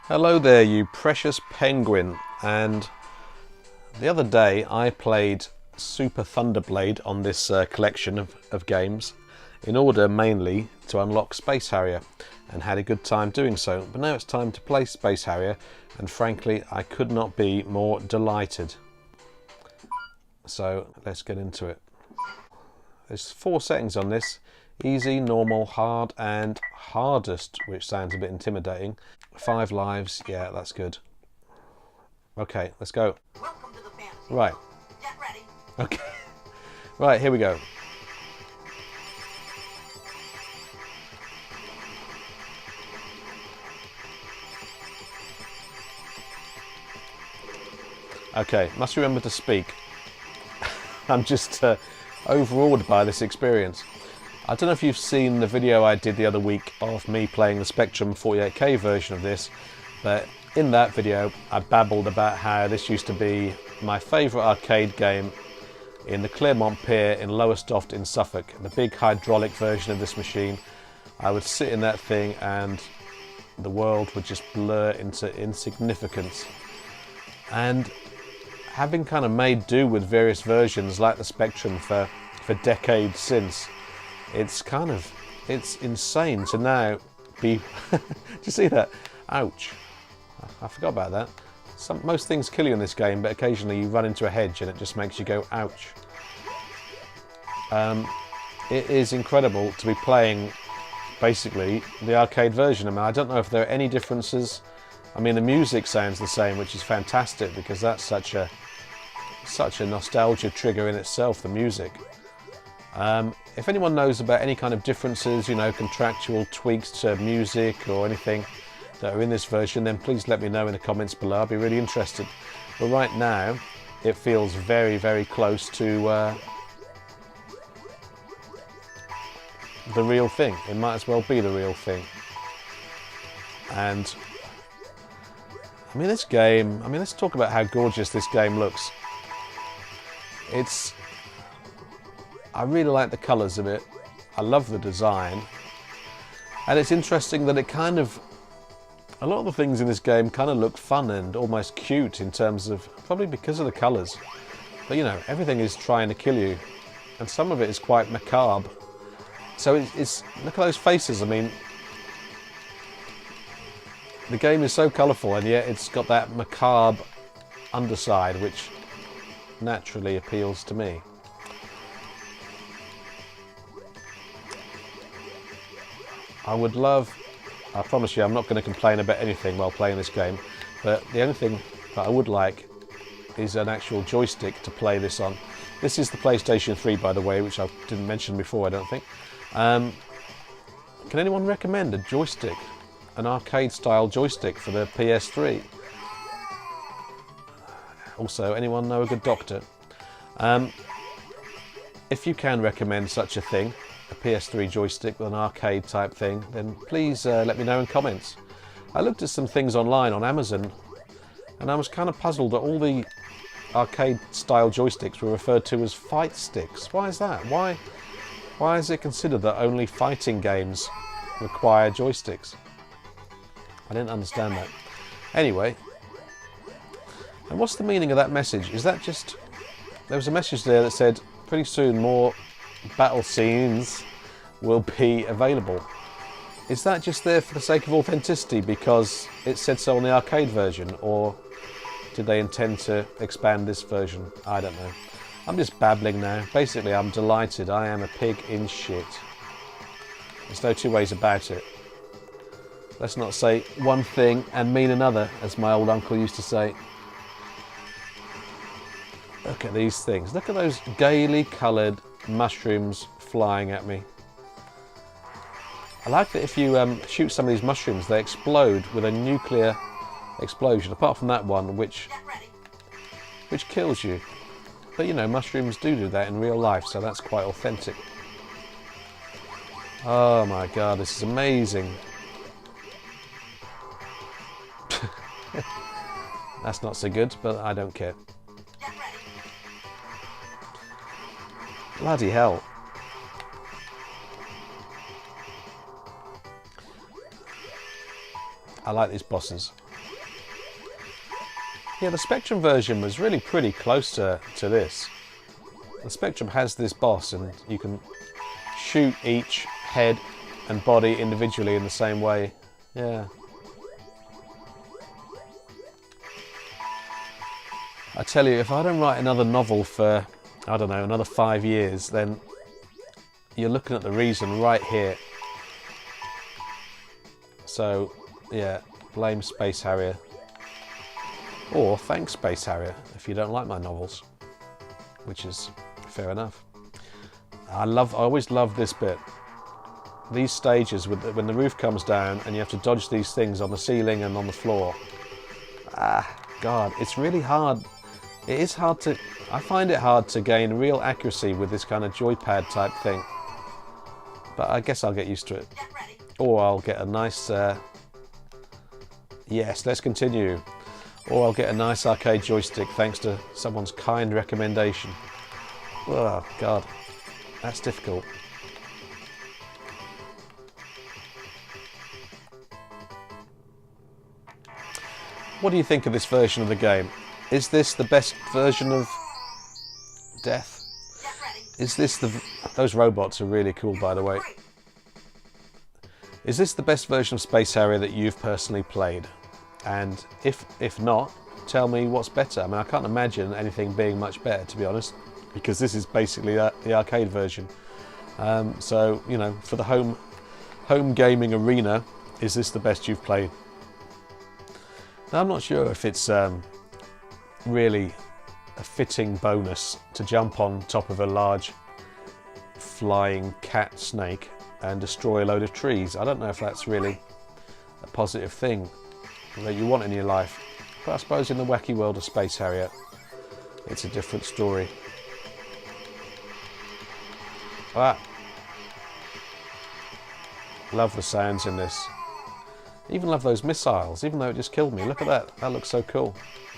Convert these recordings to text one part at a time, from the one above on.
Hello there, you precious penguin. And the other day I played Super Thunderblade on this collection of games in order mainly to unlock Space Harrier, and had a good time doing so. But now it's time to play Space Harrier, and frankly I could not be more delighted. So let's get into it. There's 4 settings on this: easy, normal, hard and hardest, which sounds a bit intimidating. 5 lives, yeah, that's good. Okay, let's go. Welcome to the fantasy. Right. Get ready. Okay. Right, here we go. Okay, must remember to speak. I'm just overawed by this experience. I don't know if you've seen the video I did the other week of me playing the Spectrum 48K version of this, but in that video I babbled about how this used to be my favourite arcade game in the Claremont Pier in Lowestoft in Suffolk. The big hydraulic version of this machine. I would sit in that thing and the world would just blur into insignificance. And having kind of made do with various versions like the Spectrum for decades since, it's insane to now be do you see that? Ouch. I forgot about that. Most things kill you in this game, but occasionally you run into a hedge and it just makes you go ouch. It is incredible to be playing basically the arcade version. I mean, I don't know if there are any differences. I mean, the music sounds the same, which is fantastic because that's such a nostalgia trigger in itself, the music. If anyone knows about any kind of differences, you know, contractual tweaks to music or anything that are in this version, then please let me know in the comments below. I'll be really interested. But right now, it feels very, very close to the real thing. It might as well be the real thing. And I mean, this game, let's talk about how gorgeous this game looks. I really like the colours of it. I love the design. And it's interesting that a lot of the things in this game kind of look fun and almost cute in terms of, probably because of the colours. But you know, everything is trying to kill you. And some of it is quite macabre. So it's look at those faces. I mean, the game is so colourful and yet it's got that macabre underside which naturally appeals to me. I promise you I'm not going to complain about anything while playing this game, but the only thing that I would like is an actual joystick to play this on. This is the PlayStation 3, by the way, which I didn't mention before, I don't think. Can anyone recommend a joystick? An arcade style joystick for the PS3? Also, anyone know a good doctor? If you can recommend such a thing, a PS3 joystick with an arcade type thing, then please let me know in comments. I looked at some things online on Amazon and I was kind of puzzled that all the arcade style joysticks were referred to as fight sticks. Why is that? Why is it considered that only fighting games require joysticks? I didn't understand that. Anyway, and what's the meaning of that message? Is that just... There was a message there that said pretty soon more battle scenes will be available. Is that just there for the sake of authenticity because it said so on the arcade version, or did they intend to expand this version? I don't know. I'm just babbling now. Basically, I'm delighted. I am a pig in shit. There's no two ways about it. Let's not say one thing and mean another, as my old uncle used to say. Look at these things. Look at those gaily coloured mushrooms flying at me. I like that if you shoot some of these mushrooms, they explode with a nuclear explosion, apart from that one which kills you. But you know, mushrooms do that in real life, so that's quite authentic. Oh my god, this is amazing. That's not so good, but I don't care. Bloody hell. I like these bosses. Yeah, the Spectrum version was really pretty close to this. The Spectrum has this boss, and you can shoot each head and body individually in the same way. Yeah. I tell you, if I don't write another novel for, I don't know, another 5 years, then you're looking at the reason right here. So, yeah, blame Space Harrier. Or thank Space Harrier if you don't like my novels, which is fair enough. I always love this bit. These stages, when the roof comes down and you have to dodge these things on the ceiling and on the floor. God, it's really hard. It is hard to... I find it hard to gain real accuracy with this kind of joypad type thing. But I guess I'll get used to it. Get ready. Or I'll get a nice... yes, let's continue. Or I'll get a nice arcade joystick thanks to someone's kind recommendation. Oh, God. That's difficult. What do you think of this version of the game? Is this the best version of Death? Get ready. Is this the... Those robots are really cool, by the way. Is this the best version of Space Harrier that you've personally played? And if not, tell me what's better. I mean, I can't imagine anything being much better, to be honest, because this is basically the arcade version. So, you know, for the home gaming arena, is this the best you've played? Now, I'm not sure if it's really a fitting bonus to jump on top of a large flying cat snake and destroy a load of trees. I don't know if that's really a positive thing that you want in your life. But I suppose in the wacky world of Space Harrier, it's a different story. Love the sounds in this. Even love those missiles, even though it just killed me. Look at that. That looks so cool.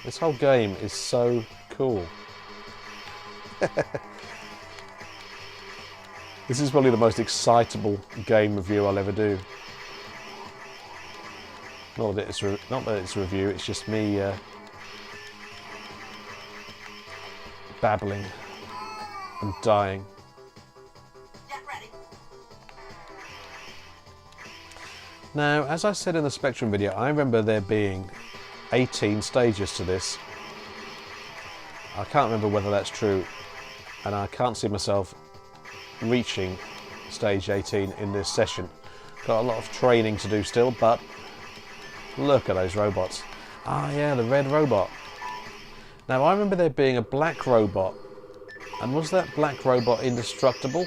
This whole game is so cool. This is probably the most excitable game review I'll ever do. Not that it's a review, it's just me babbling and dying. Get ready. Now, as I said in the Spectrum video, I remember there being 18 stages to this. I can't remember whether that's true, and I can't see myself reaching stage 18 in this session. Got a lot of training to do still, but look at those robots. Ah yeah, the red robot. Now I remember there being a black robot, and was that black robot indestructible?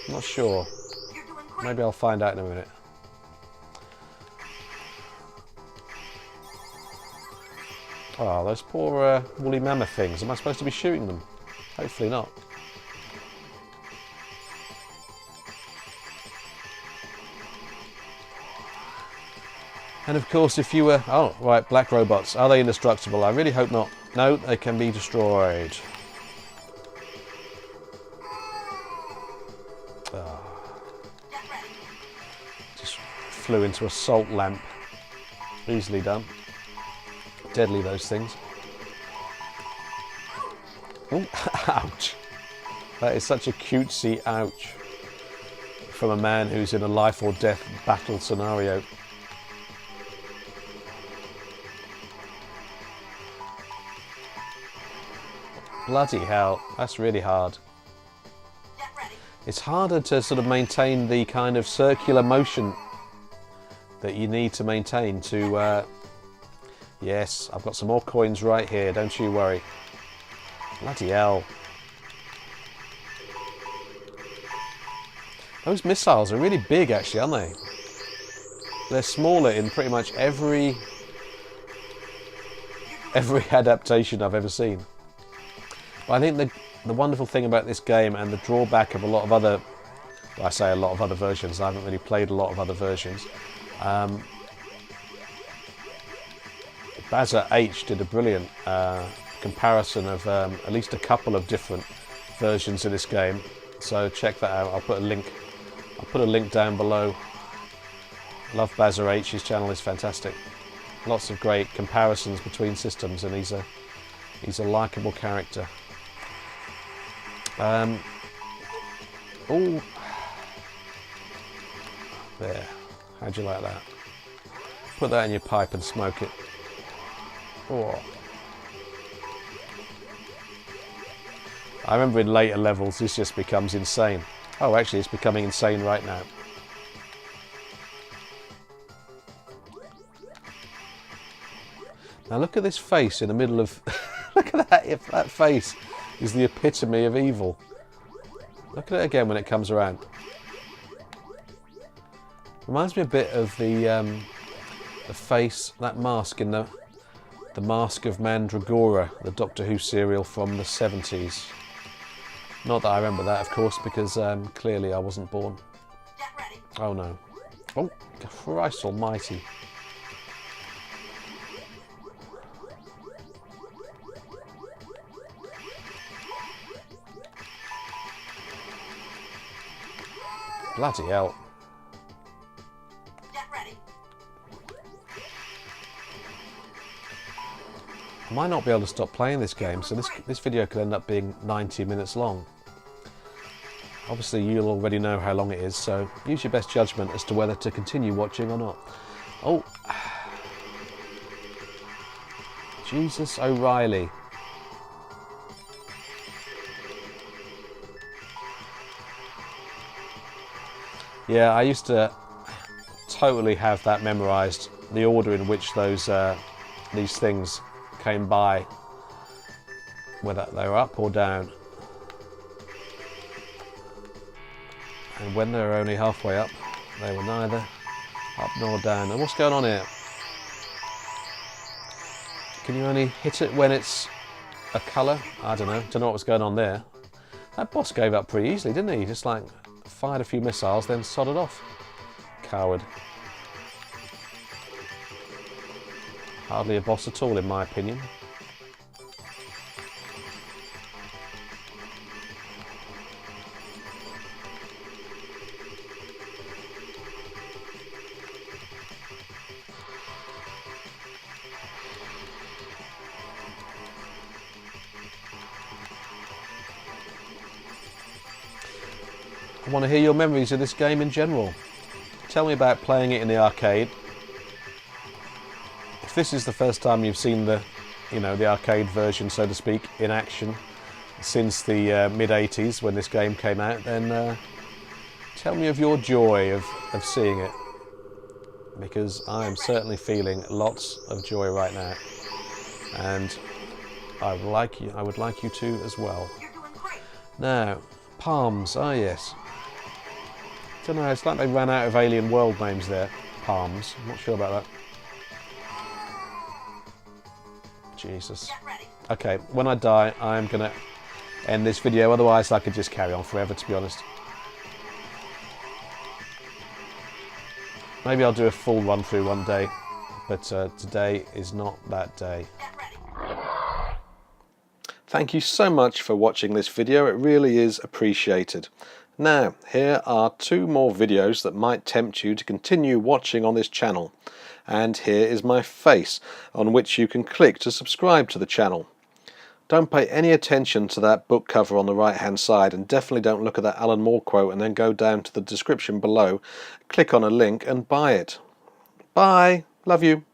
I'm not sure. You're doing great. Maybe I'll find out in a minute. Oh, those poor woolly mammoth things. Am I supposed to be shooting them? Hopefully not. And of course, if you were... Oh, right, black robots. Are they indestructible? I really hope not. No, they can be destroyed. Get ready. Just flew into a salt lamp. Easily done. Deadly, those things. Oh, ouch. That is such a cutesy ouch from a man who's in a life or death battle scenario. Bloody hell, that's really hard. Get ready. It's harder to sort of maintain the kind of circular motion that you need to maintain to... Yes, I've got some more coins right here, don't you worry. Bloody hell. Those missiles are really big actually, aren't they? They're smaller in pretty much every adaptation I've ever seen. But I think the wonderful thing about this game and the drawback of a lot of other... Well, I say a lot of other versions, I haven't really played a lot of other versions. Bazza H did a brilliant comparison of at least a couple of different versions of this game, so check that out. I'll put a link down below. Love Bazza H, his channel is fantastic. Lots of great comparisons between systems, and he's a likeable character. Oh, there. How'd you like that? Put that in your pipe and smoke it. Oh. I remember in later levels this just becomes insane. Oh, actually it's becoming insane right now. Now look at this face in the middle of... Look at that, if that face is the epitome of evil. Look at it again when it comes around. Reminds me a bit of the face, that mask in the Mask of Mandragora, the Doctor Who serial from the 70s. Not that I remember that, of course, because clearly I wasn't born. Get ready. Oh no. Oh, Christ almighty. Bloody hell. Get ready. I might not be able to stop playing this game, so this video could end up being 90 minutes long. Obviously you'll already know how long it is, so use your best judgment as to whether to continue watching or not. Oh. Jesus O'Reilly. Yeah, I used to totally have that memorised, the order in which these things came by, whether they were up or down. And when they were only halfway up, they were neither up nor down. And what's going on here? Can you only hit it when it's a colour? I don't know. Don't know what was going on there. That boss gave up pretty easily, didn't he? Just like fired a few missiles, then sodded off. Coward. Hardly a boss at all, in my opinion. I want to hear your memories of this game in general. Tell me about playing it in the arcade. If this is the first time you've seen the arcade version, so to speak, in action since the mid-80s when this game came out, then tell me of your joy of seeing it, because I am certainly feeling lots of joy right now, and I would like you to as well. You're doing great. Now, Palms, ah yes. Don't know, it's like they ran out of Alien World names there. Palms, I'm not sure about that. Jesus. Get ready. Okay, when I die, I'm going to end this video, otherwise I could just carry on forever, to be honest. Maybe I'll do a full run through one day, but today is not that day. Get ready. Thank you so much for watching this video, it really is appreciated. Now, here are 2 more videos that might tempt you to continue watching on this channel. And here is my face, on which you can click to subscribe to the channel. Don't pay any attention to that book cover on the right hand side, and definitely don't look at that Alan Moore quote and then go down to the description below, click on a link and buy it. Bye! Love you!